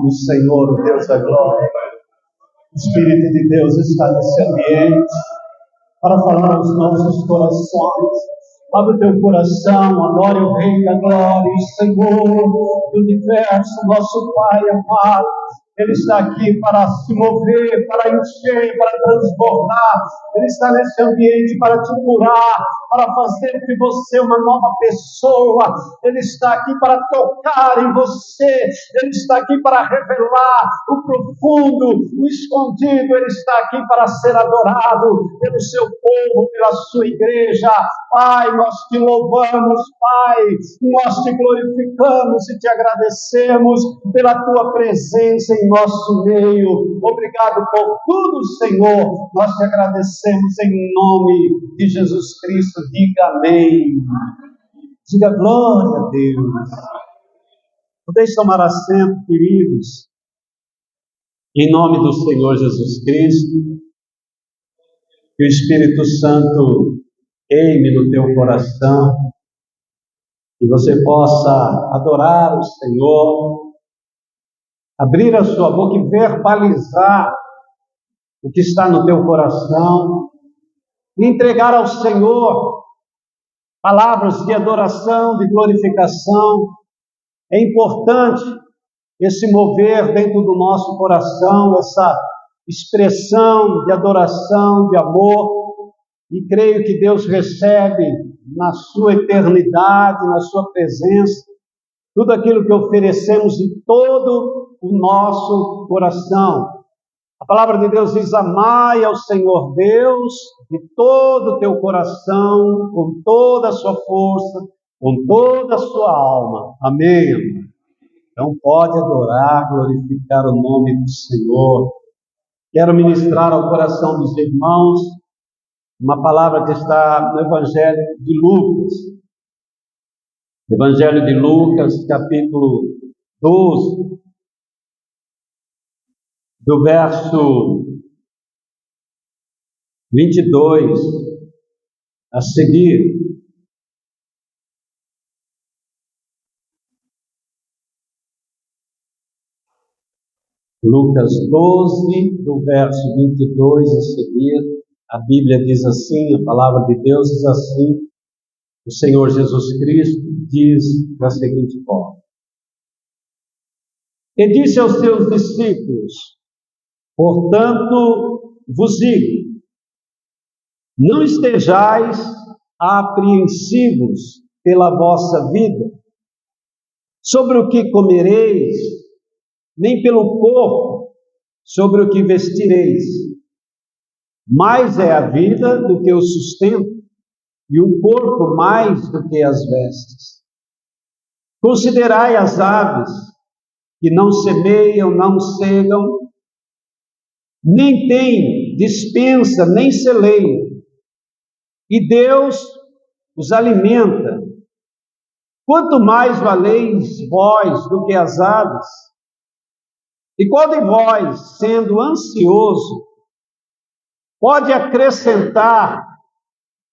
do Senhor, o Deus da glória. O Espírito de Deus está nesse ambiente para falar aos nossos corações. Abre o teu coração, adore o Rei da glória, o Senhor do universo, nosso Pai amado. Ele está aqui para se mover, para encher, para transbordar. Ele está nesse ambiente para te curar, para fazer de você uma nova pessoa. Ele está aqui para tocar em você. Ele está aqui para revelar o profundo, o escondido. Ele está aqui para ser adorado pelo seu povo, pela sua igreja. Pai, nós te louvamos, Pai. Nós te glorificamos e te agradecemos pela tua presença em nosso meio. Obrigado por tudo, Senhor. Nós te agradecemos em nome de Jesus Cristo. Diga amém. Diga glória a Deus. Podeis tomar assento, queridos, em nome do Senhor Jesus Cristo. Que o Espírito Santo queime no teu coração, que você possa adorar o Senhor, abrir a sua boca e verbalizar o que está no teu coração, e entregar ao Senhor palavras de adoração, de glorificação. É importante esse mover dentro do nosso coração, essa expressão de adoração, de amor, e creio que Deus recebe na sua eternidade, na sua presença, tudo aquilo que oferecemos de todo o nosso coração. A palavra de Deus diz: amai ao Senhor Deus de todo o teu coração, com toda a sua força, com toda a sua alma. Amém. Então pode adorar, glorificar o nome do Senhor. Quero ministrar ao coração dos irmãos uma palavra que está no Evangelho de Lucas. Evangelho de Lucas, capítulo 12, do verso 22 a seguir. Lucas 12, do verso 22 a seguir, a Bíblia diz assim, a palavra de Deus diz assim, o Senhor Jesus Cristo diz da seguinte forma: e disse aos seus discípulos: portanto vos digo, não estejais apreensivos pela vossa vida, sobre o que comereis, nem pelo corpo, sobre o que vestireis. Mais é a vida do que o sustento, e o corpo mais do que as vestes. Considerai as aves, que não semeiam, não cegam, nem têm despensa, nem celeiro, e Deus os alimenta. Quanto mais valeis vós do que as aves? E qual de vós, sendo ansioso, pode acrescentar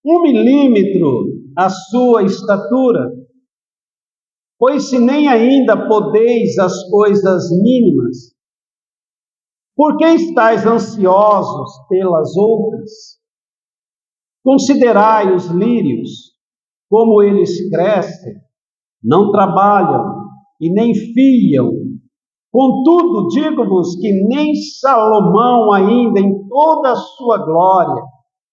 1 milímetro à sua estatura? Pois se nem ainda podeis as coisas mínimas, por que estáis ansiosos pelas outras? Considerai os lírios, como eles crescem, não trabalham e nem fiam. Contudo, digo-vos que nem Salomão ainda em toda a sua glória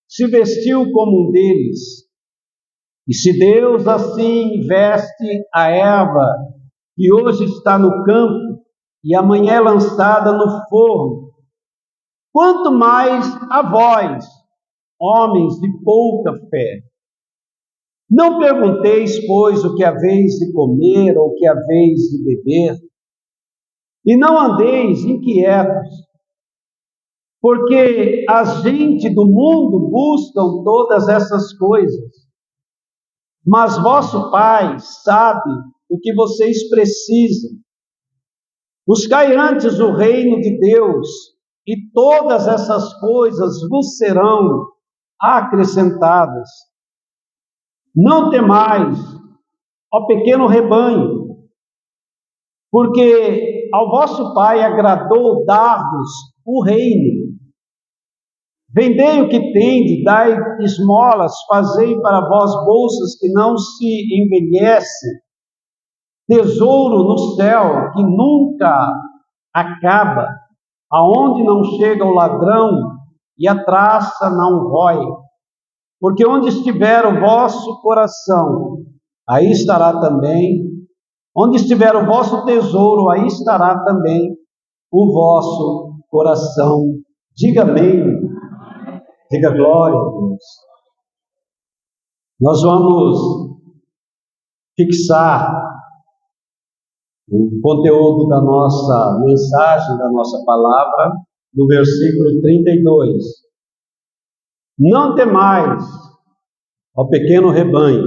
se vestiu como um deles. E se Deus assim veste a erva, que hoje está no campo e amanhã é lançada no forno, quanto mais a vós, homens de pouca fé. Não pergunteis, pois, o que haveis de comer ou o que haveis de beber, e não andeis inquietos, porque a gente do mundo buscam todas essas coisas, mas vosso Pai sabe o que vocês precisam. Buscai antes o reino de Deus, e todas essas coisas vos serão acrescentadas. Não temais, ó pequeno rebanho, porque ao vosso Pai agradou dar-vos o reino. Vendei o que tendes, dai esmolas, fazei para vós bolsas que não se envelhecem, tesouro no céu que nunca acaba, aonde não chega o ladrão e a traça não rói. Porque onde estiver o vosso coração, aí estará também, onde estiver o vosso tesouro, aí estará também o vosso coração. Diga amém, diga glória a Deus. Nós vamos fixar o conteúdo da nossa mensagem, da nossa palavra, no versículo 32. Não temais, ó pequeno rebanho,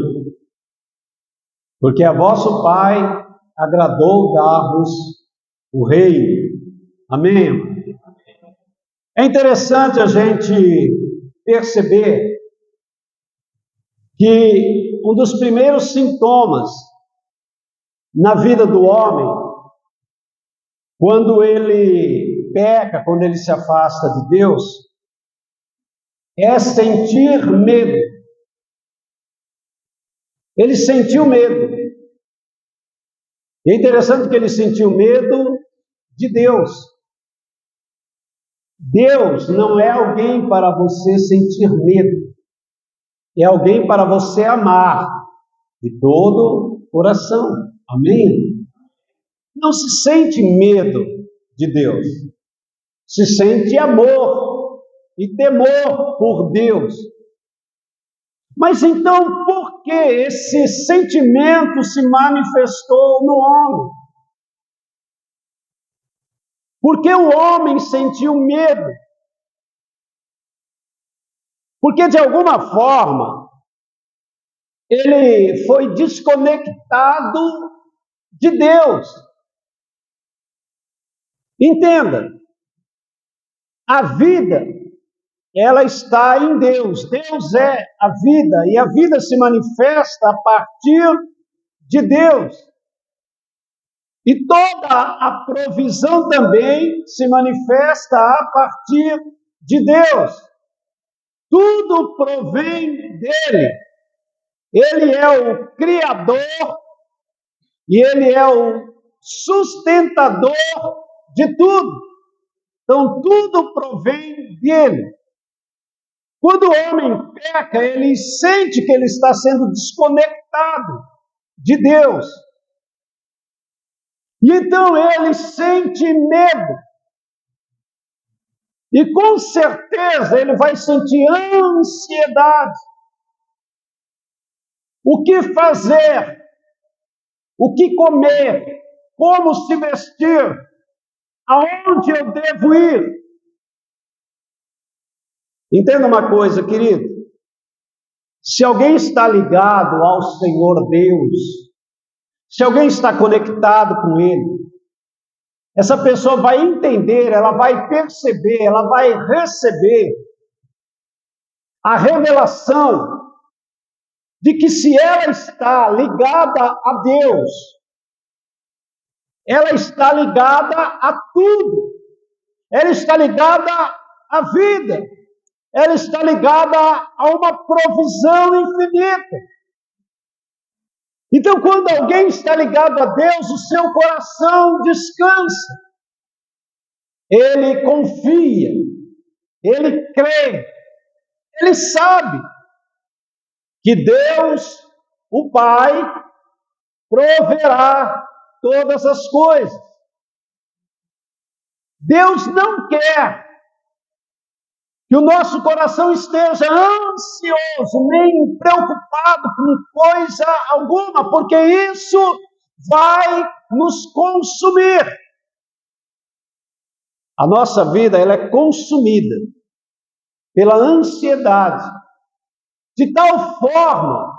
porque a vosso Pai agradou dar-vos o reino. Amém? É interessante a gente perceber que um dos primeiros sintomas na vida do homem, quando ele peca, quando ele se afasta de Deus, é sentir medo. Ele sentiu medo. E é interessante que ele sentiu medo de Deus. Deus não é alguém para você sentir medo. É alguém para você amar de todo o coração. Amém? Não se sente medo de Deus. Se sente amor e temor por Deus. Mas então, por que esse sentimento se manifestou no homem? Porque o homem sentiu medo. Porque, de alguma forma, ele foi desconectado de Deus. Entenda, a vida, ela está em Deus. Deus é a vida, e a vida se manifesta a partir de Deus. E toda a provisão também se manifesta a partir de Deus. Tudo provém dele. Ele é o Criador e ele é o sustentador de tudo. Então, tudo provém dele. Quando o homem peca, ele sente que ele está sendo desconectado de Deus. E então ele sente medo. E com certeza ele vai sentir ansiedade. O que fazer? O que comer? Como se vestir? Aonde eu devo ir? Entenda uma coisa, querido. Se alguém está ligado ao Senhor Deus, se alguém está conectado com Ele, essa pessoa vai entender, ela vai perceber, ela vai receber a revelação de que se ela está ligada a Deus, ela está ligada a tudo, ela está ligada à vida, ela está ligada a uma provisão infinita. Então, quando alguém está ligado a Deus, o seu coração descansa, ele confia, ele crê, ele sabe que Deus, o Pai, proverá todas as coisas. Deus não quer que o nosso coração esteja ansioso, nem preocupado com coisa alguma, porque isso vai nos consumir. A nossa vida, ela é consumida pela ansiedade, de tal forma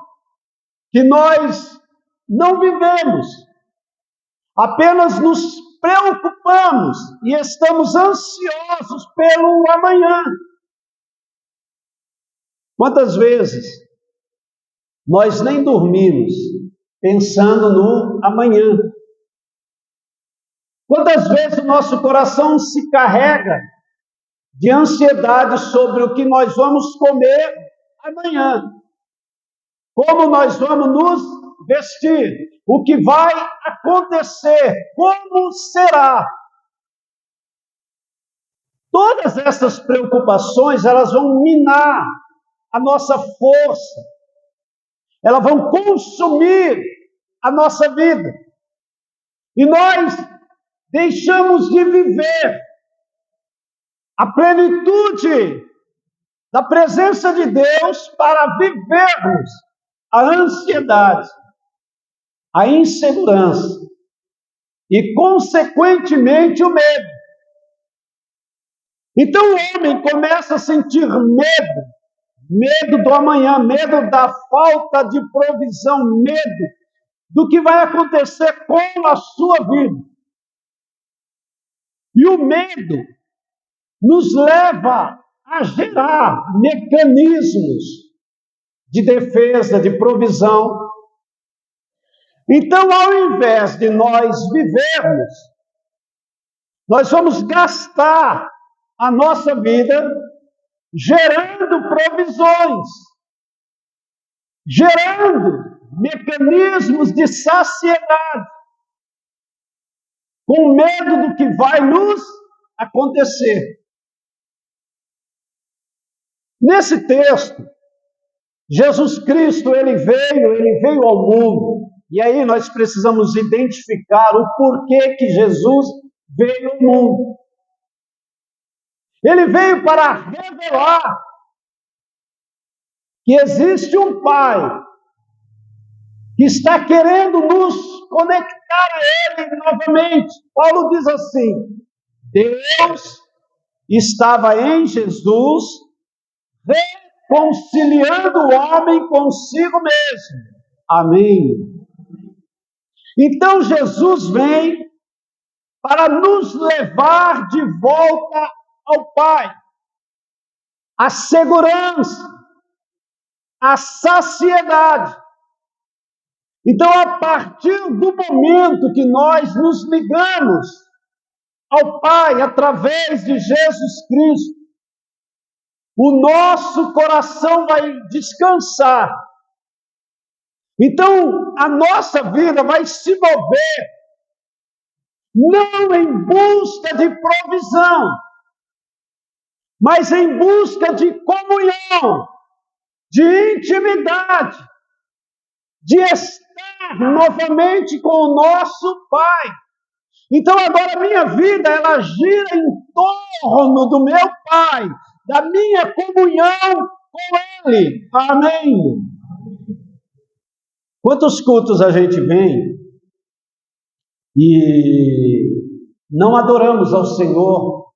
que nós não vivemos, apenas nos preocupamos e estamos ansiosos pelo amanhã. Quantas vezes nós nem dormimos pensando no amanhã? Quantas vezes o nosso coração se carrega de ansiedade sobre o que nós vamos comer amanhã, como nós vamos nos vestir, o que vai acontecer, como será. Todas essas preocupações, elas vão minar a nossa força, elas vão consumir a nossa vida. E nós deixamos de viver a plenitude da presença de Deus para vivermos a ansiedade, a insegurança e, consequentemente, o medo. Então o homem começa a sentir medo do amanhã, medo da falta de provisão, medo do que vai acontecer com a sua vida. E o medo nos leva a gerar mecanismos de defesa, de provisão. Então, ao invés de nós vivermos, nós vamos gastar a nossa vida gerando provisões, gerando mecanismos de saciedade, com medo do que vai nos acontecer. Nesse texto, Jesus Cristo, ele veio ao mundo, e aí nós precisamos identificar o porquê que Jesus veio ao mundo. Ele veio para revelar que existe um Pai que está querendo nos conectar a Ele novamente. Paulo diz assim: Deus estava em Jesus reconciliando o homem consigo mesmo. Amém. Então Jesus vem para nos levar de volta ao Pai, a segurança, a saciedade. Então, a partir do momento que nós nos ligamos ao Pai através de Jesus Cristo, o nosso coração vai descansar. Então, a nossa vida vai se mover não em busca de provisão, mas em busca de comunhão, de intimidade, de estar novamente com o nosso Pai. Então agora a minha vida, ela gira em torno do meu Pai, da minha comunhão com Ele. Amém. Quantos cultos a gente vem e não adoramos ao Senhor,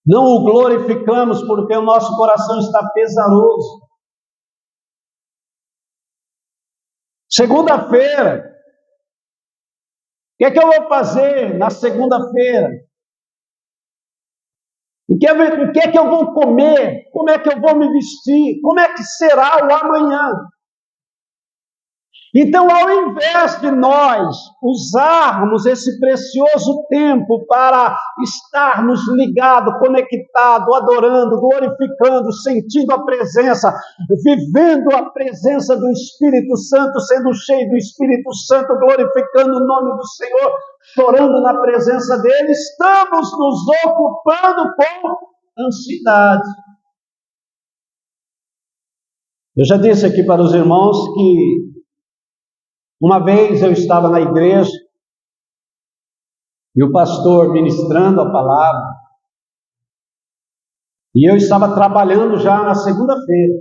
não o glorificamos porque o nosso coração está pesaroso. Segunda-feira, o que é que eu vou fazer na segunda-feira? O que é que eu vou comer? Como é que eu vou me vestir? Como é que será o amanhã? Então, ao invés de nós usarmos esse precioso tempo para estarmos ligados, conectados, adorando, glorificando, sentindo a presença, vivendo a presença do Espírito Santo, sendo cheio do Espírito Santo, glorificando o nome do Senhor, chorando na presença dele, estamos nos ocupando com ansiedade. Eu já disse aqui para os irmãos que uma vez eu estava na igreja e o pastor ministrando a palavra, e eu estava trabalhando já na segunda-feira.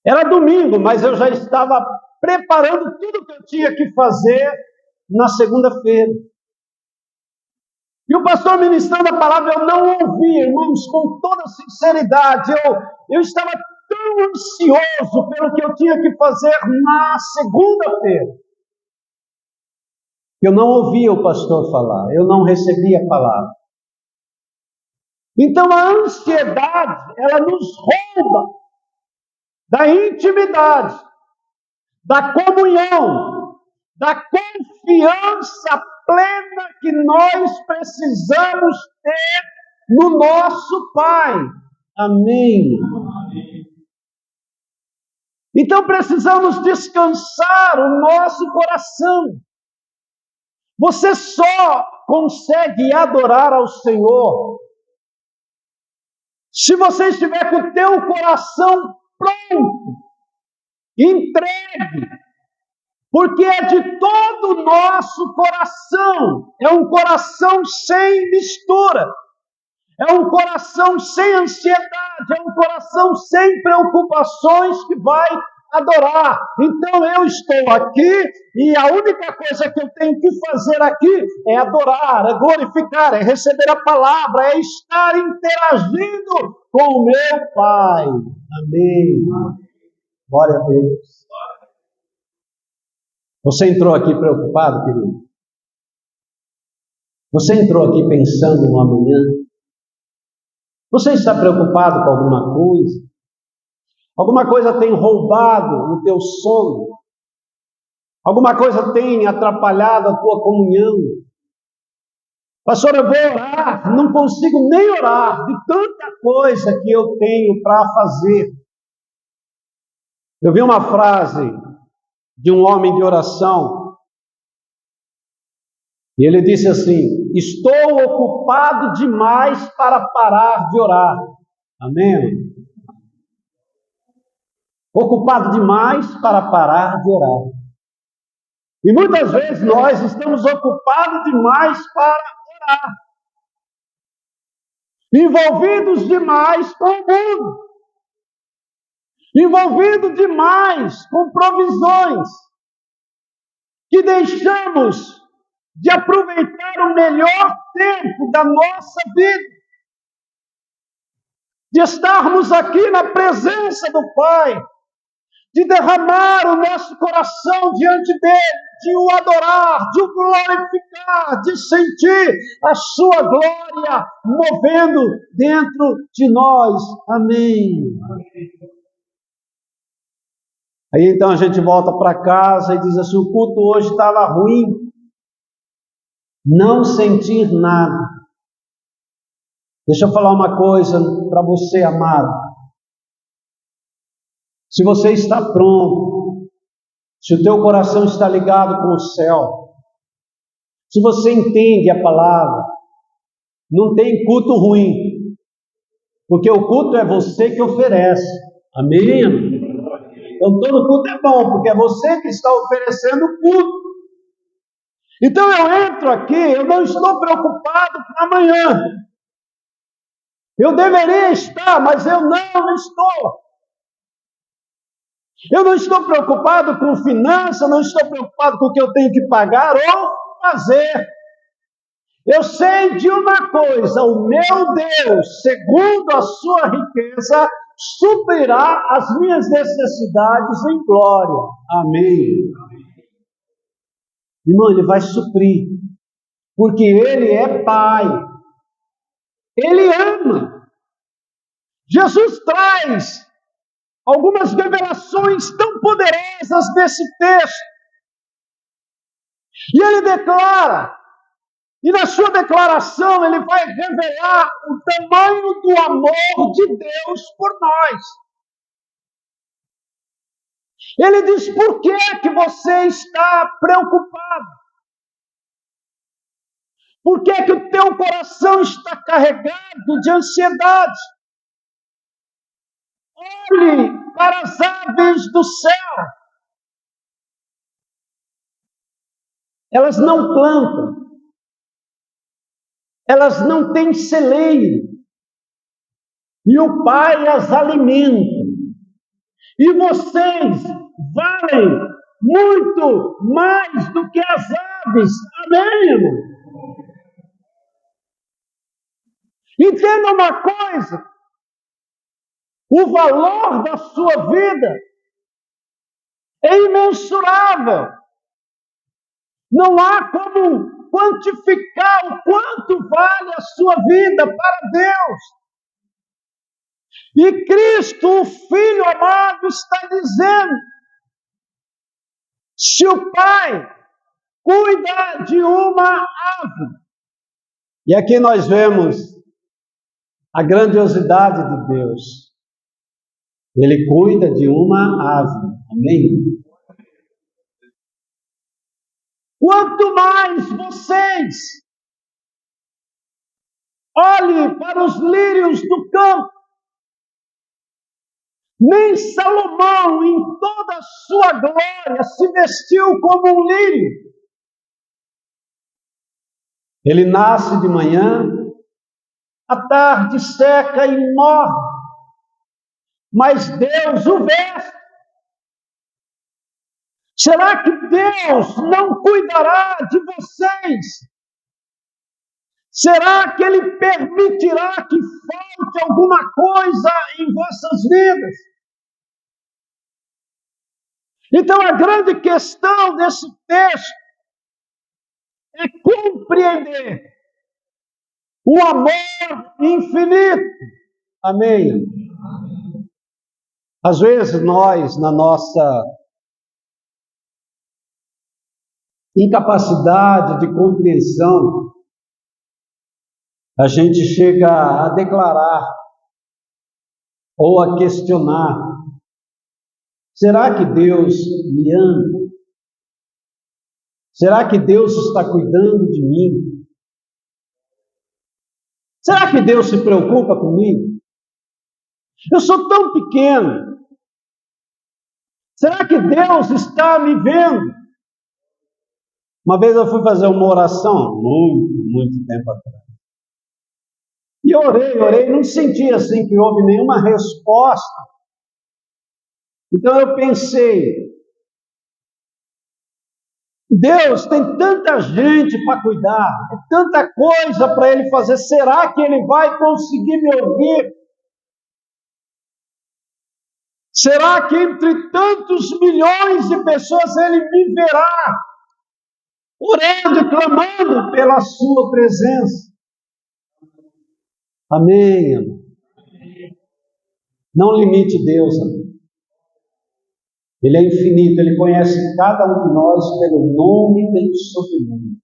Era domingo, mas eu já estava preparando tudo que eu tinha que fazer na segunda-feira. E o pastor ministrando a palavra, eu não ouvi, irmãos, com toda sinceridade. Eu estava tão ansioso pelo que eu tinha que fazer na segunda-feira, que eu não ouvia o pastor falar, eu não recebia a palavra. Então a ansiedade, ela nos rouba da intimidade, da comunhão, da confiança confiança plena que nós precisamos ter no nosso Pai. Amém. Então precisamos descansar o nosso coração. Você só consegue adorar ao Senhor se você estiver com o teu coração pronto, entregue, porque é de todo o nosso coração, é um coração sem mistura, é um coração sem ansiedade, é um coração sem preocupações que vai adorar. Então eu estou aqui e a única coisa que eu tenho que fazer aqui é adorar, é glorificar, é receber a palavra, é estar interagindo com o meu Pai. Amém. Glória a Deus. Você entrou aqui preocupado, querido? Você entrou aqui pensando no amanhã? Você está preocupado com alguma coisa? Alguma coisa tem roubado o teu sono? Alguma coisa tem atrapalhado a tua comunhão? Pastor, eu vou orar, não consigo nem orar de tanta coisa que eu tenho para fazer. Eu vi uma frase de um homem de oração, e ele disse assim: estou ocupado demais para parar de orar. Amém? Ocupado demais para parar de orar. E muitas vezes nós estamos ocupados demais para orar, envolvidos demais com o mundo, envolvidos demais com provisões, que deixamos de aproveitar o melhor tempo da nossa vida, de estarmos aqui na presença do Pai, de derramar o nosso coração diante dele, de o adorar, de o glorificar, de sentir a sua glória movendo dentro de nós. Amém. Aí então a gente volta para casa e diz assim: o culto hoje estava ruim. Não sentir nada. Deixa eu falar uma coisa para você, amado. Se você está pronto, se o teu coração está ligado com o céu, se você entende a palavra, não tem culto ruim, porque o culto é você que oferece. Amém? Então todo culto é bom, porque é você que está oferecendo o culto. Então eu entro aqui, eu não estou preocupado com amanhã. Eu deveria estar, mas eu não estou. Eu não estou preocupado com finanças, não estou preocupado com o que eu tenho que pagar ou fazer. Eu sei de uma coisa: o meu Deus, segundo a sua riqueza, suprirá as minhas necessidades em glória. Amém. Irmão, Ele vai suprir, porque Ele é Pai. Ele ama. Jesus traz algumas revelações tão poderosas nesse texto. E Ele declara, e na sua declaração Ele vai revelar o tamanho do amor de Deus por nós. Ele diz: por que você está preocupado? Por que o teu coração está carregado de ansiedade? Olhe para as aves do céu. Elas não plantam. Elas não têm celeiro. E o Pai as alimenta. E vocês valem muito mais do que as aves. Amém, irmão? Entenda uma coisa: o valor da sua vida é imensurável. Não há como quantificar o quanto vale a sua vida para Deus. E Cristo, o Filho amado, está dizendo: se o Pai cuida de uma ave. E aqui nós vemos a grandiosidade de Deus. Ele cuida de uma ave. Amém? Quanto mais vocês olhem para os lírios do campo, nem Salomão, em toda a sua glória, se vestiu como um lírio. Ele nasce de manhã, à tarde seca e morre, mas Deus o veste. Será que Deus não cuidará de vocês? Será que Ele permitirá que falte alguma coisa em vossas vidas? Então a grande questão desse texto é compreender o amor infinito. Amém? Às vezes nós, na nossa incapacidade de compreensão, a gente chega a declarar ou a questionar: será que Deus me ama? Será que Deus está cuidando de mim? Será que Deus se preocupa comigo? Eu sou tão pequeno. Será que Deus está me vendo? Uma vez eu fui fazer uma oração, muito tempo atrás. E orei, não senti assim que houve nenhuma resposta. Então eu pensei, Deus tem tanta gente para cuidar, tanta coisa para Ele fazer, será que Ele vai conseguir me ouvir? Será que entre tantos milhões de pessoas Ele me verá, orando e clamando pela Sua presença? Amém, amor. Não limite Deus, amor. Ele é infinito, Ele conhece cada um de nós pelo nome e pelo sobrenome.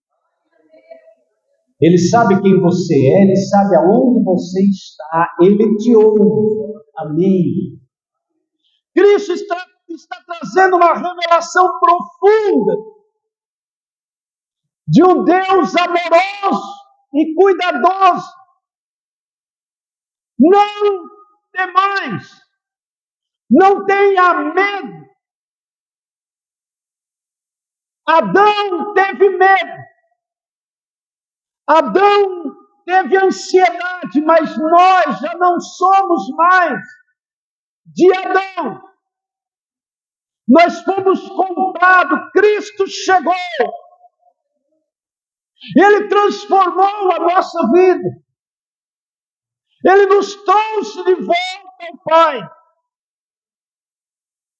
Ele sabe quem você é, Ele sabe aonde você está, Ele te ouve. Amém. Cristo está trazendo uma revelação profunda de um Deus amoroso e cuidadoso. Não temais, não tenha medo. Adão teve medo, Adão teve ansiedade, mas nós já não somos mais de Adão. Nós fomos comprados, Cristo chegou, Ele transformou a nossa vida, Ele nos trouxe de volta ao Pai.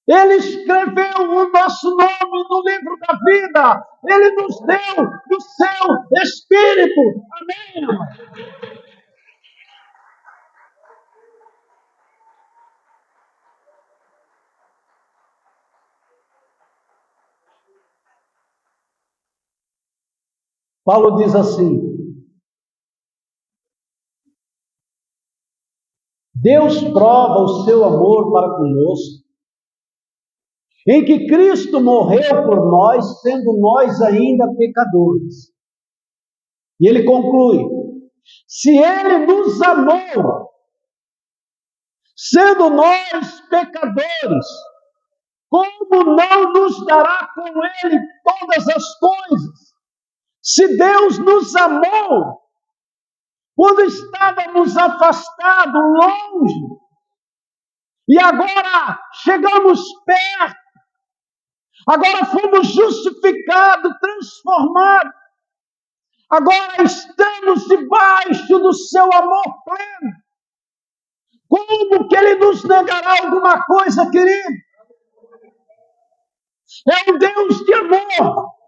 Ele escreveu o nosso nome no livro da vida. Ele nos deu o seu Espírito. Amém. Paulo diz assim: Deus prova o seu amor para conosco, em que Cristo morreu por nós, sendo nós ainda pecadores. E ele conclui: se Ele nos amou, sendo nós pecadores, como não nos dará com Ele todas as coisas? Se Deus nos amou, quando estávamos afastados, longe, e agora chegamos perto, agora fomos justificados, transformados, agora estamos debaixo do seu amor pleno. Como que Ele nos negará alguma coisa, querido? É um Deus de amor,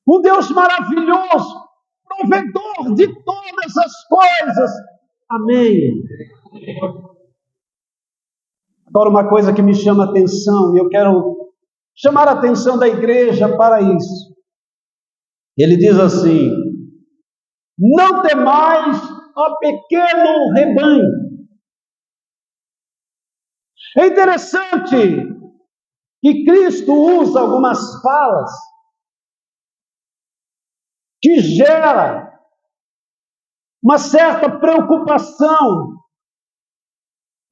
um Deus maravilhoso, provedor de todas as coisas. Amém. Agora, uma coisa que me chama a atenção, e eu quero chamar a atenção da igreja para isso. Ele diz assim: não temais, ó pequeno rebanho. É interessante que Cristo usa algumas falas que gera uma certa preocupação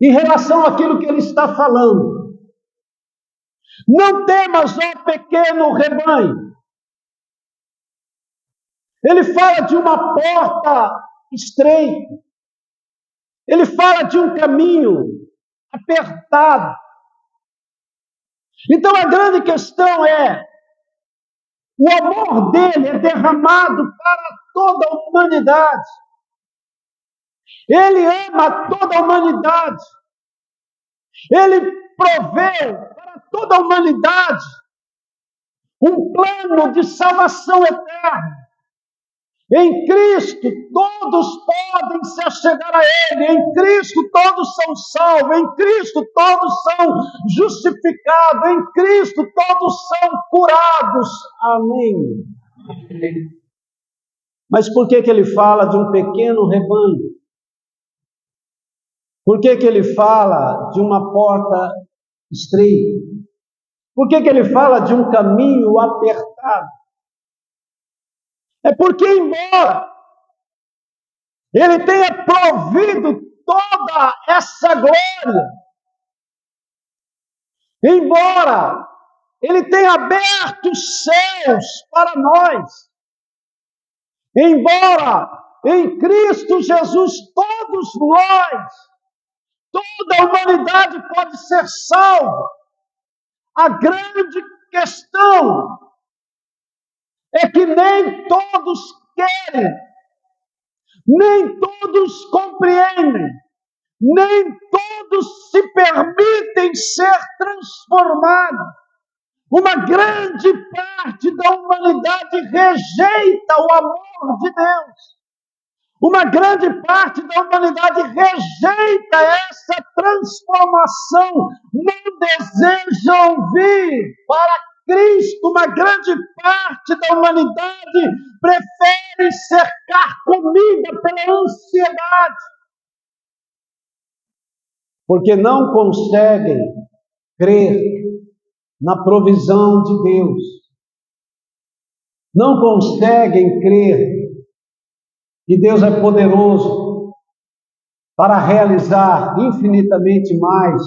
em relação àquilo que ele está falando. Não temas, ó pequeno rebanho. Ele fala de uma porta estreita. Ele fala de um caminho apertado. Então a grande questão é: o amor dele é derramado para toda a humanidade. Ele ama toda a humanidade. Ele proveu para toda a humanidade um plano de salvação eterna. Em Cristo todos podem se achegar a Ele. Em Cristo todos são salvos. Em Cristo todos são justificados. Em Cristo todos são curados. Amém. Mas por que ele fala de um pequeno rebanho? Por que ele fala de uma porta estreita? Por que ele fala de um caminho apertado? É porque, embora ele tenha provido toda essa glória, embora ele tenha aberto os céus para nós, embora em Cristo Jesus todos nós, toda a humanidade pode ser salva, a grande questão é que nem todos querem, nem todos compreendem, nem todos se permitem ser transformados. Uma grande parte da humanidade rejeita o amor de Deus. Uma grande parte da humanidade rejeita essa transformação, não desejam vir para Cristo. Uma grande parte da humanidade prefere ser carcomida pela ansiedade, porque não conseguem crer na provisão de Deus, não conseguem crer que Deus é poderoso para realizar infinitamente mais,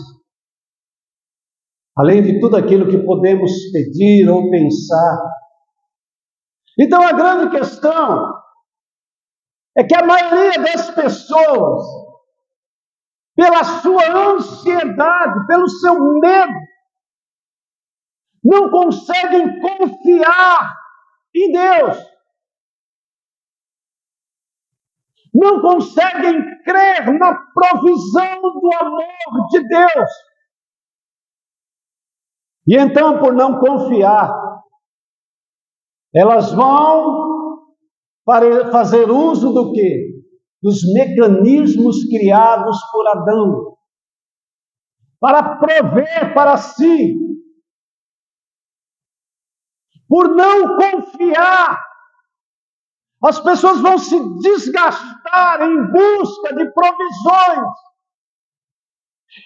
além de tudo aquilo que podemos pedir ou pensar. Então a grande questão é que a maioria das pessoas, pela sua ansiedade, pelo seu medo, não conseguem confiar em Deus. Não conseguem crer na provisão do amor de Deus. E então, por não confiar, elas vão fazer uso do quê? Dos mecanismos criados por Adão, para prover para si. Por não confiar, as pessoas vão se desgastar em busca de provisões.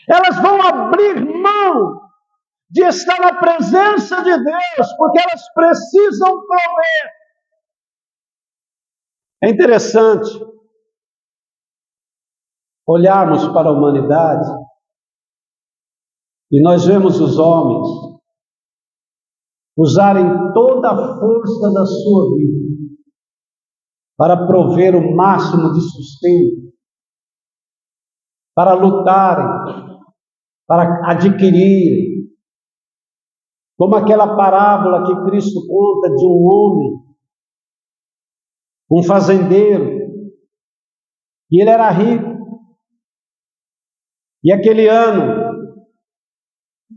Elas vão abrir mão de estar na presença de Deus, porque elas precisam prover. É interessante olharmos para a humanidade e nós vemos os homens usarem toda a força da sua vida para prover o máximo de sustento, para lutarem, para adquirirem. Como aquela parábola que Cristo conta de um homem, um fazendeiro, e ele era rico. E aquele ano,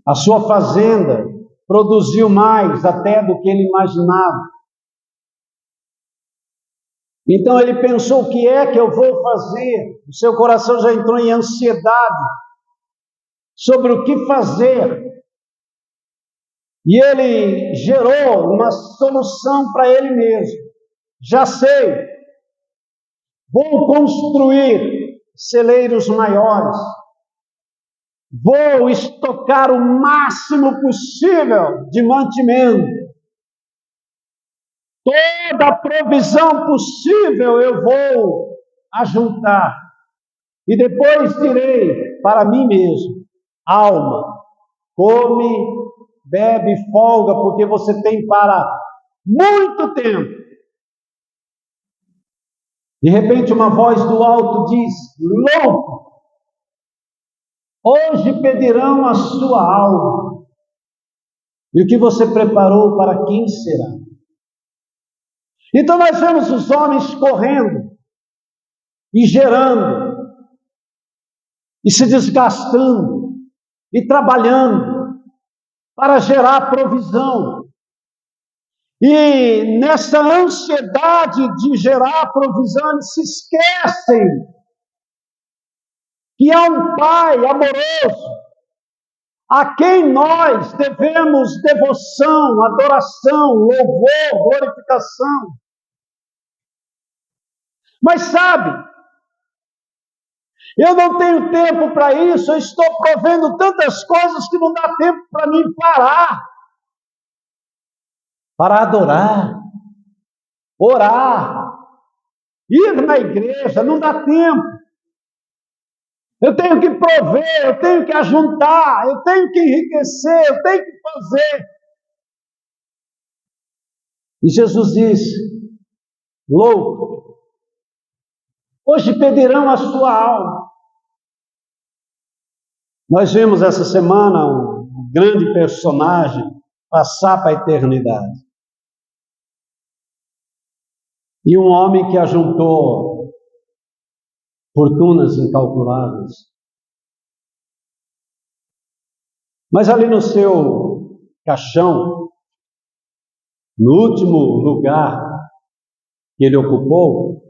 a sua fazenda produziu mais até do que ele imaginava. Então ele pensou: o que é que eu vou fazer? O seu coração já entrou em ansiedade sobre o que fazer. E ele gerou uma solução para ele mesmo. Já sei, vou construir celeiros maiores, vou estocar o máximo possível de mantimento, toda a provisão possível eu vou ajuntar, e depois direi para mim mesmo: alma, come, bebe, folga, porque você tem para muito tempo. De repente uma voz do alto diz: louco, hoje pedirão a sua alma, e o que você preparou para quem será? Então nós vemos os homens correndo, e gerando, e se desgastando, e trabalhando, para gerar provisão. E nessa ansiedade de gerar provisão, eles se esquecem que há um Pai amoroso, a quem nós devemos devoção, adoração, louvor, glorificação. Mas sabe, eu não tenho tempo para isso, eu estou provendo tantas coisas que não dá tempo para mim parar, para adorar, orar, ir na igreja, não dá tempo. Eu tenho que prover, eu tenho que ajuntar, eu tenho que enriquecer, eu tenho que fazer. E Jesus disse: louco, hoje pedirão a sua alma. Nós vimos essa semana um grande personagem passar para a eternidade. E um homem que ajuntou fortunas incalculáveis. Mas ali no seu caixão, no último lugar que ele ocupou,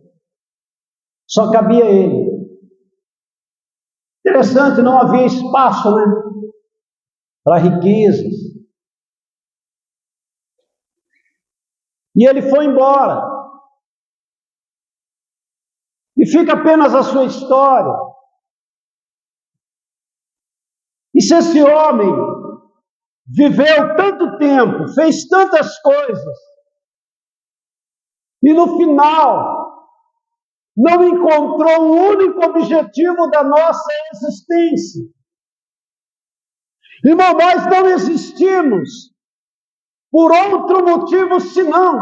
só cabia ele. Interessante, não havia espaço, né, para riquezas. E ele foi embora. E fica apenas a sua história. E se esse homem viveu tanto tempo, fez tantas coisas, e no final não encontrou o único objetivo da nossa existência. Irmão, nós não existimos por outro motivo senão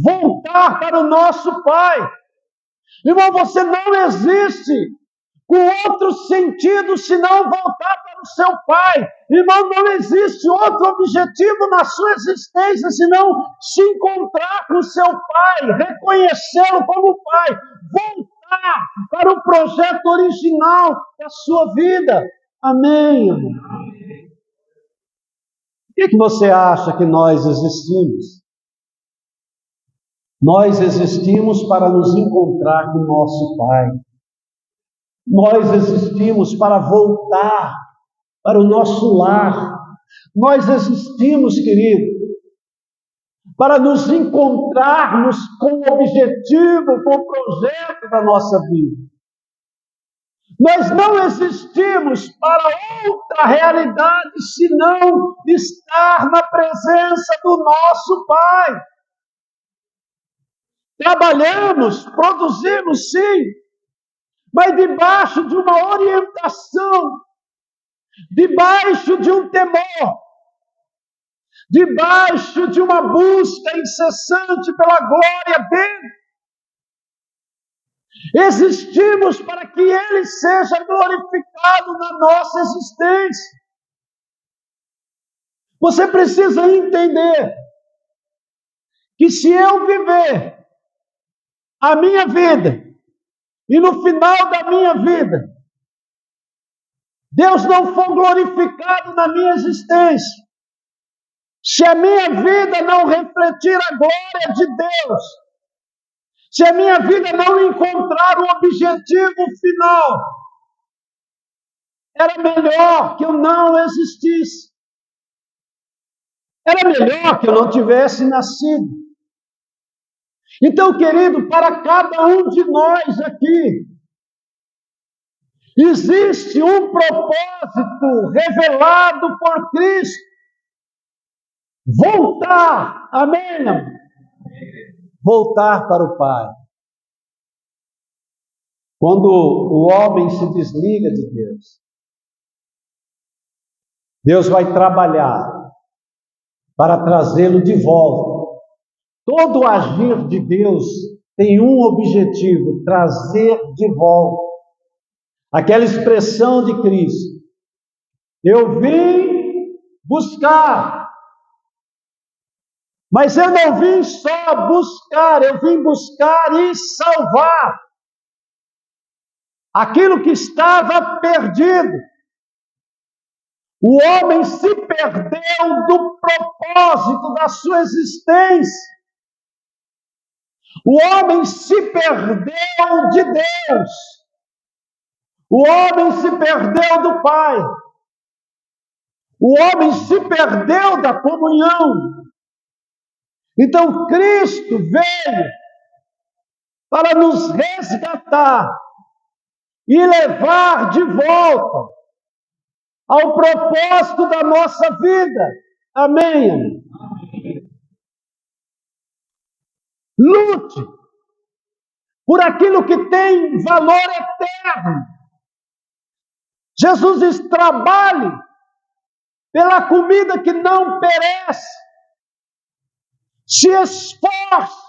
voltar para o nosso Pai. Irmão, você não existe com outro sentido senão voltar para o seu Pai. Irmão, não existe outro objetivo na sua existência senão se encontrar com o seu Pai, reconhecê-lo como Pai, voltar para o projeto original da sua vida. Amém, irmão? Por que você acha que nós existimos? Nós existimos para nos encontrar com o nosso Pai. Nós existimos para voltar para o nosso lar. Nós existimos, querido, para nos encontrarmos com o objetivo, com o projeto da nossa vida. Nós não existimos para outra realidade senão estar na presença do nosso Pai. Trabalhamos, produzimos sim, mas debaixo de uma orientação, debaixo de um temor, debaixo de uma busca incessante pela glória dele. Existimos para que ele seja glorificado na nossa existência. Você precisa entender que se eu viver a minha vida e no final da minha vida Deus não for glorificado na minha existência, se a minha vida não refletir a glória de Deus, se a minha vida não encontrar o objetivo final, era melhor que eu não existisse. Era melhor que eu não tivesse nascido. Então, querido, para cada um de nós aqui, existe um propósito revelado por Cristo. Voltar, amém? Voltar para o Pai. Quando o homem se desliga de Deus, Deus vai trabalhar para trazê-lo de volta. Todo o agir de Deus tem um objetivo: trazer de volta. Aquela expressão de Cristo: eu vim buscar, mas eu não vim só buscar, eu vim buscar e salvar aquilo que estava perdido. O homem se perdeu do propósito da sua existência. O homem se perdeu de Deus. O homem se perdeu do Pai. O homem se perdeu da comunhão. Então Cristo veio para nos resgatar e levar de volta ao propósito da nossa vida. Amém? Lute por aquilo que tem valor eterno. Jesus diz: trabalhe pela comida que não perece. Se esforce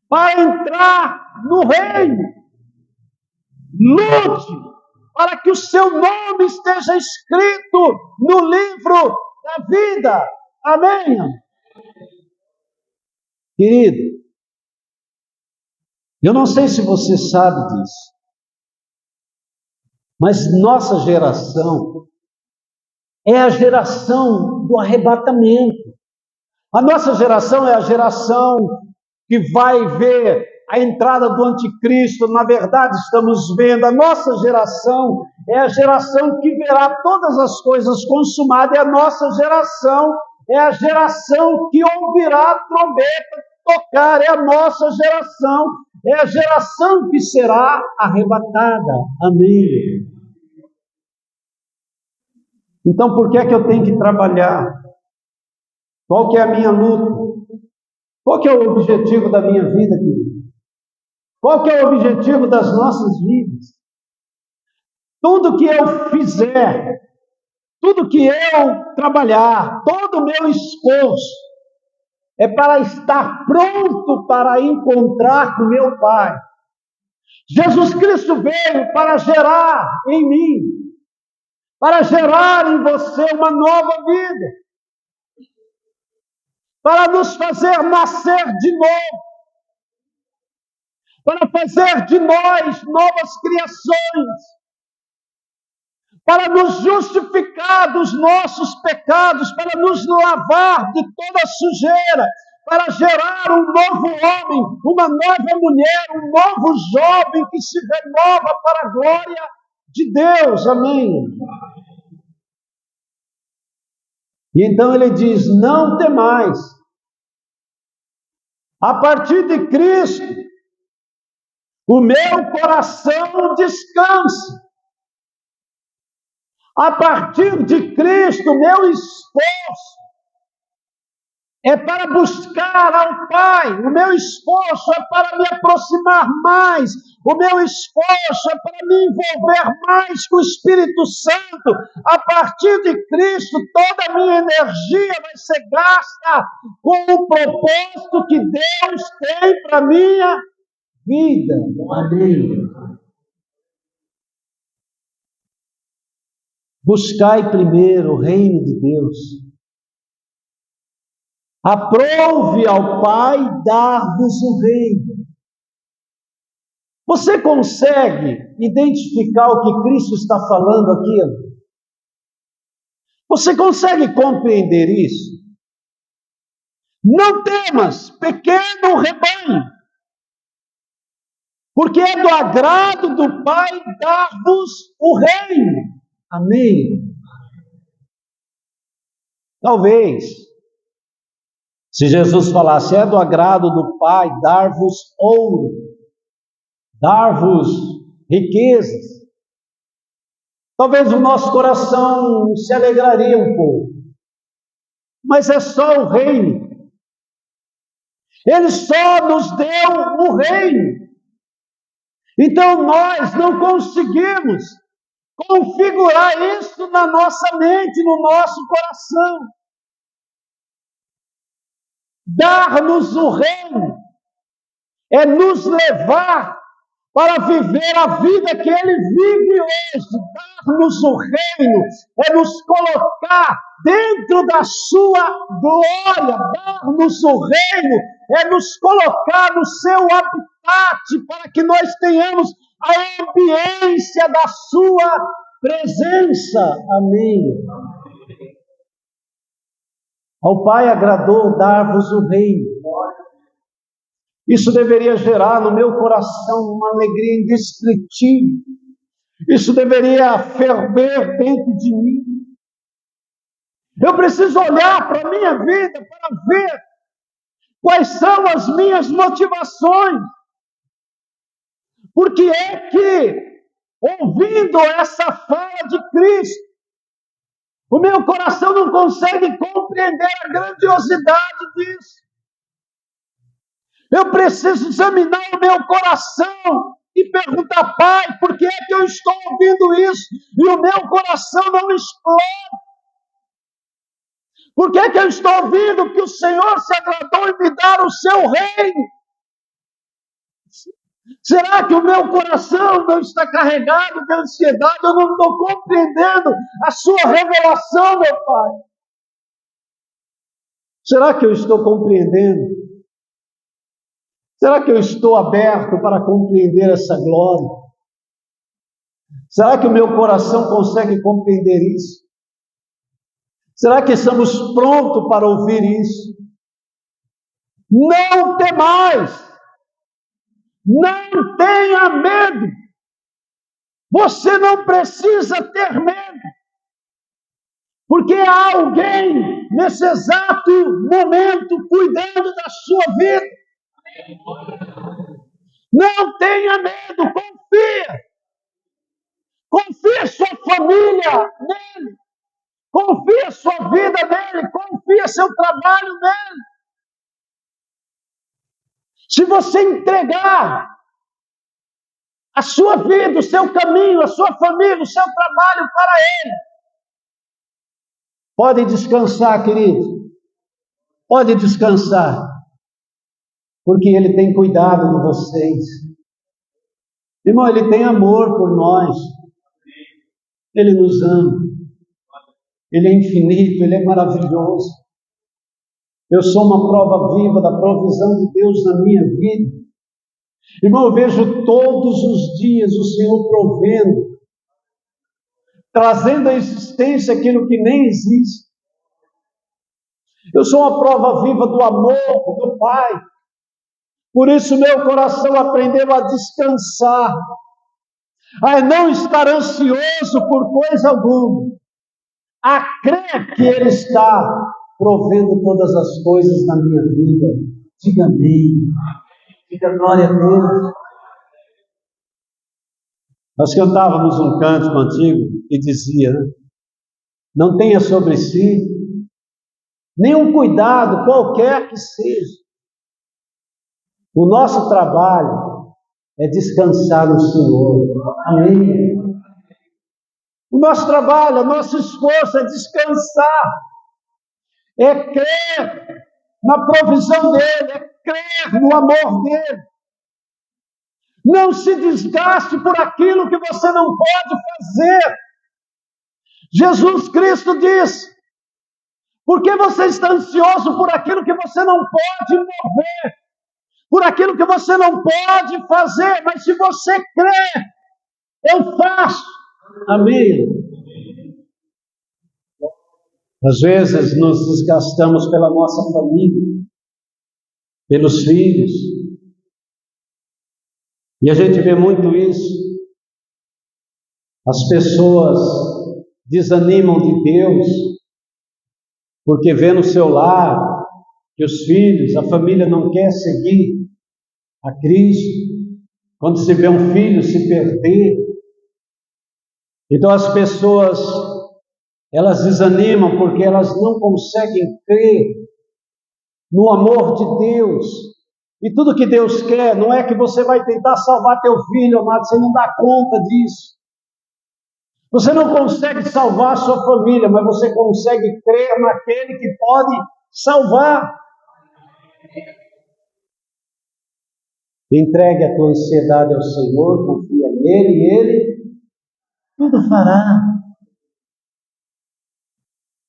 para entrar no reino. Lute para que o seu nome esteja escrito no livro da vida. Amém? Querido, eu não sei se você sabe disso, mas nossa geração é a geração do arrebatamento. A nossa geração é a geração que vai ver a entrada do anticristo. Na verdade, estamos vendo, a nossa geração é a geração que verá todas as coisas consumadas. E a nossa geração é a geração que ouvirá a trombeta tocar. É a nossa geração, é a geração que será arrebatada. Amém. Então, por que é que eu tenho que trabalhar? Qual que é a minha luta? Qual que é o objetivo da minha vida, querido? Qual que é o objetivo das nossas vidas? Tudo que eu fizer, tudo que eu trabalhar, todo o meu esforço, é para estar pronto para encontrar com meu Pai. Jesus Cristo veio para gerar em mim, para gerar em você uma nova vida, para nos fazer nascer de novo, para fazer de nós novas criações, para nos justificar dos nossos pecados, para nos lavar de toda sujeira, para gerar um novo homem, uma nova mulher, um novo jovem que se renova para a glória de Deus. Amém? E então ele diz: não temais. A partir de Cristo, o meu coração descansa. A partir de Cristo, o meu esforço é para buscar ao Pai. O meu esforço é para me aproximar mais. O meu esforço é para me envolver mais com o Espírito Santo. A partir de Cristo, toda a minha energia vai ser gasta com o propósito que Deus tem para a minha vida. Amém. Buscai primeiro o reino de Deus. Aprove ao Pai dar-vos o reino. Você consegue identificar o que Cristo está falando aqui? Você consegue compreender isso? Não temas, pequeno rebanho, porque é do agrado do Pai dar-vos o reino. Amém. Talvez, se Jesus falasse, é do agrado do Pai dar-vos ouro, dar-vos riquezas, talvez o nosso coração se alegraria um pouco. Mas é só o reino. Ele só nos deu o reino. Então nós não conseguimos configurar isso na nossa mente, no nosso coração. Dar-nos o reino é nos levar para viver a vida que Ele vive hoje. Dar-nos o reino é nos colocar dentro da sua glória. Dar-nos o reino é nos colocar no seu habitat, para que nós tenhamos a ambiência da sua presença. Amém. Ao Pai agradou dar-vos o reino. Isso deveria gerar no meu coração uma alegria indescritível. Isso deveria ferver dentro de mim. Eu preciso olhar para a minha vida para ver quais são as minhas motivações. Porque é que, ouvindo essa fala de Cristo, o meu coração não consegue compreender a grandiosidade disso. Eu preciso examinar o meu coração e perguntar, Pai, por que é que eu estou ouvindo isso? E o meu coração não explode. Por que é que eu estou ouvindo que o Senhor se agradou em me dar o seu reino? Será que o meu coração não está carregado de ansiedade? Eu não estou compreendendo a sua revelação, meu Pai. Será que eu estou compreendendo? Será que eu estou aberto para compreender essa glória? Será que o meu coração consegue compreender isso? Será que estamos prontos para ouvir isso? Não temais! Não tenha medo! Você não precisa ter medo! Porque há alguém nesse exato momento cuidando da sua vida. Não tenha medo, confia. Confia sua família nele. Confia sua vida nele. Confia seu trabalho nele. Se você entregar a sua vida, o seu caminho, a sua família, o seu trabalho para ele, pode descansar, querido. Pode descansar. Porque ele tem cuidado de vocês. Irmão, ele tem amor por nós. Ele nos ama. Ele é infinito, ele é maravilhoso. Eu sou uma prova viva da provisão de Deus na minha vida. Irmão, eu vejo todos os dias o Senhor provendo, trazendo à existência aquilo que nem existe. Eu sou uma prova viva do amor do Pai. Por isso meu coração aprendeu a descansar, a não estar ansioso por coisa alguma, a crer que Ele está provendo todas as coisas na minha vida. Diga amém. Diga glória a Deus. Nós cantávamos um cântico antigo que dizia, não tenha sobre si nenhum cuidado, qualquer que seja. O nosso trabalho é descansar no Senhor. Amém. O nosso trabalho, o nosso esforço é descansar. É crer na provisão dEle, é crer no amor dEle. Não se desgaste por aquilo que você não pode fazer. Jesus Cristo disse, por que você está ansioso por aquilo que você não pode mover? Por aquilo que você não pode fazer, mas se você crer, eu faço. Amém. Às vezes nos desgastamos pela nossa família, pelos filhos, e a gente vê muito isso. As pessoas desanimam de Deus, porque vê no seu lar que os filhos, a família não quer seguir a Cristo, quando se vê um filho se perder, então as pessoas, elas desanimam porque elas não conseguem crer no amor de Deus. E tudo que Deus quer não é que você vai tentar salvar teu filho, amado, você não dá conta disso. Você não consegue salvar a sua família, mas você consegue crer naquele que pode salvar. Entregue a tua ansiedade ao Senhor, confia nele e Ele tudo fará.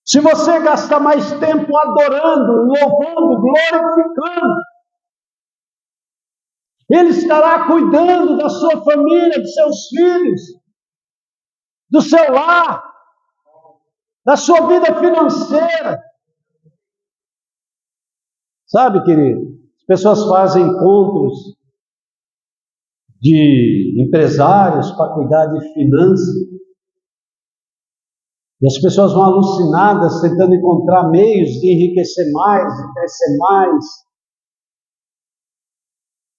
Se você gastar mais tempo adorando, louvando, glorificando, Ele estará cuidando da sua família, dos seus filhos, do seu lar, da sua vida financeira. Sabe, querido, as pessoas fazem encontros de empresários para cuidar de finanças. E as pessoas vão alucinadas tentando encontrar meios de enriquecer mais, de crescer mais.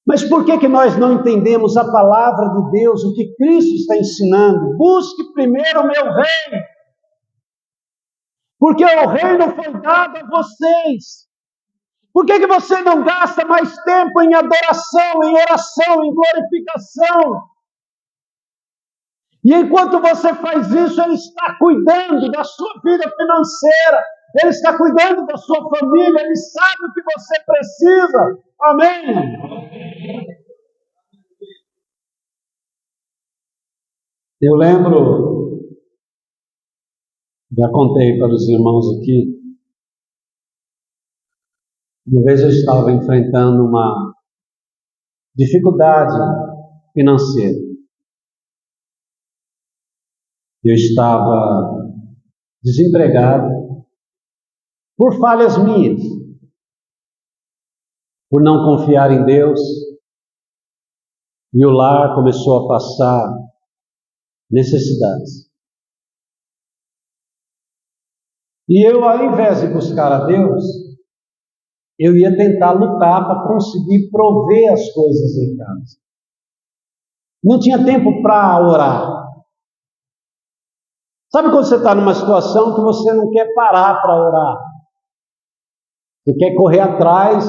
Mas por que nós não entendemos a palavra de Deus, o que Cristo está ensinando? Busque primeiro o meu reino, porque o reino foi dado a vocês. Por que você não gasta mais tempo em adoração, em oração, em glorificação? E enquanto você faz isso, Ele está cuidando da sua vida financeira, Ele está cuidando da sua família, Ele sabe o que você precisa. Amém? Eu lembro, já contei para os irmãos aqui, uma vez eu estava enfrentando uma dificuldade financeira. Eu estava desempregado por falhas minhas, por não confiar em Deus, e o lar começou a passar necessidades. E eu, ao invés de buscar a Deus, eu ia tentar lutar para conseguir prover as coisas em casa. Não tinha tempo para orar. Sabe quando você está numa situação que você não quer parar para orar? Você quer correr atrás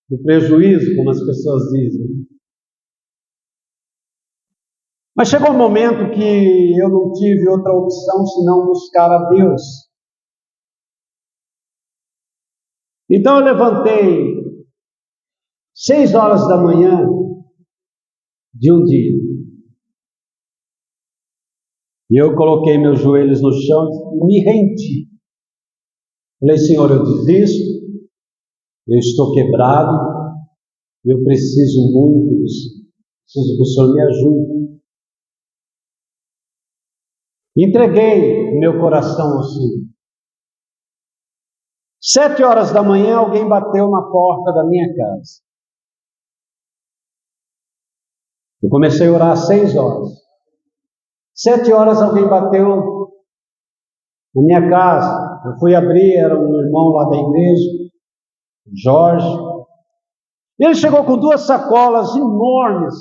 do prejuízo, como as pessoas dizem. Mas chegou um momento que eu não tive outra opção senão buscar a Deus. Então eu levantei 6 horas da manhã de um dia. E eu coloquei meus joelhos no chão e me rendi. Falei, Senhor, eu desisto, eu estou quebrado, eu preciso muito disso. Preciso que o Senhor me ajude. Entreguei meu coração ao Senhor. 7 horas da manhã, alguém bateu na porta da minha casa. Eu comecei a orar às 6 horas. 7 horas, alguém bateu na minha casa. Eu fui abrir, era um irmão lá da igreja, Jorge. Ele chegou com 2 sacolas enormes.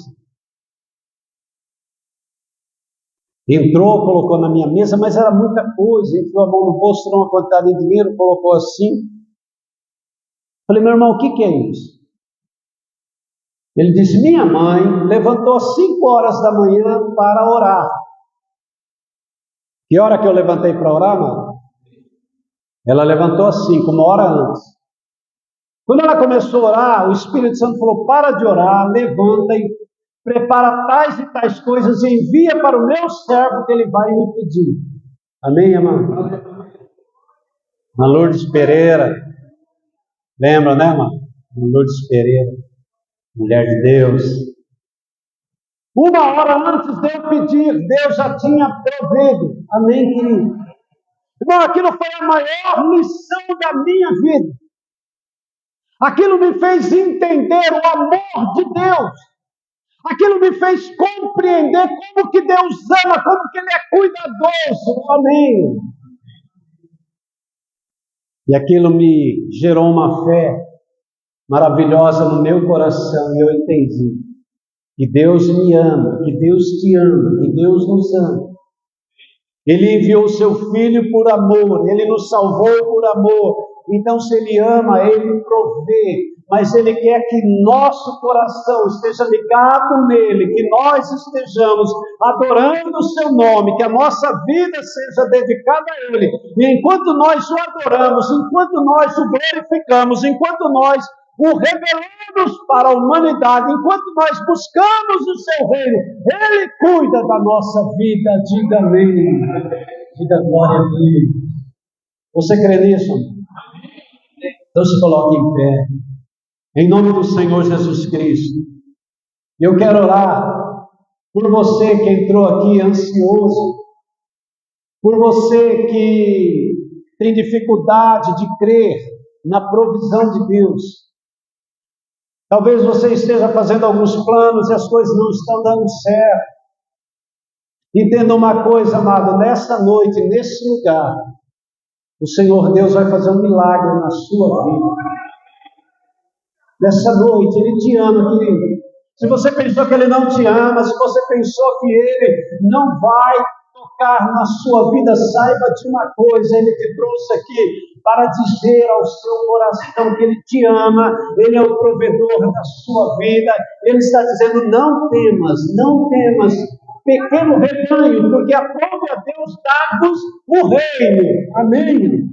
Entrou, colocou na minha mesa, mas era muita coisa. Enfiou a mão no bolso, tirou uma quantidade de dinheiro, colocou assim. Falei, meu irmão, o que é isso? Ele disse, minha mãe levantou às 5 horas da manhã para orar. Que hora que eu levantei para orar, mano? Ela levantou às 5, 1 hora antes. Quando ela começou a orar, o Espírito Santo falou, para de orar, levanta e prepara tais e tais coisas e envia para o meu servo que ele vai me pedir. Amém, irmão? A Lourdes Pereira. Lembra, né, irmão? Lourdes Pereira. Mulher de Deus. 1 hora antes de eu pedir, Deus já tinha provido. Amém, querido? Irmão, aquilo foi a maior lição da minha vida. Aquilo me fez entender o amor de Deus. Aquilo me fez compreender como que Deus ama, como que Ele é cuidadoso. Amém. E aquilo me gerou uma fé maravilhosa no meu coração, e eu entendi que Deus me ama, que Deus te ama, que Deus nos ama. Ele enviou o seu Filho por amor, Ele nos salvou por amor. Então, se Ele ama, Ele provê, mas Ele quer que nosso coração esteja ligado nele, que nós estejamos adorando o seu nome, que a nossa vida seja dedicada a Ele. E enquanto nós o adoramos, enquanto nós o glorificamos, enquanto nós o revelamos para a humanidade, enquanto nós buscamos o seu reino, Ele cuida da nossa vida. Diga amém. Diga glória a Deus. Você crê nisso? Então se coloque em pé. Em nome do Senhor Jesus Cristo. Eu quero orar por você que entrou aqui ansioso, por você que tem dificuldade de crer na provisão de Deus. Talvez você esteja fazendo alguns planos e as coisas não estão dando certo. Entenda uma coisa, amado, nessa noite, nesse lugar, o Senhor Deus vai fazer um milagre na sua vida. Nessa noite, Ele te ama, querido. Se você pensou que Ele não te ama, se você pensou que Ele não vai tocar na sua vida, saiba de uma coisa: Ele te trouxe aqui para dizer ao seu coração que Ele te ama, Ele é o provedor da sua vida. Ele está dizendo: não temas, não temas, pequeno rebanho, porque aprove a Deus dar-vos o reino. Amém?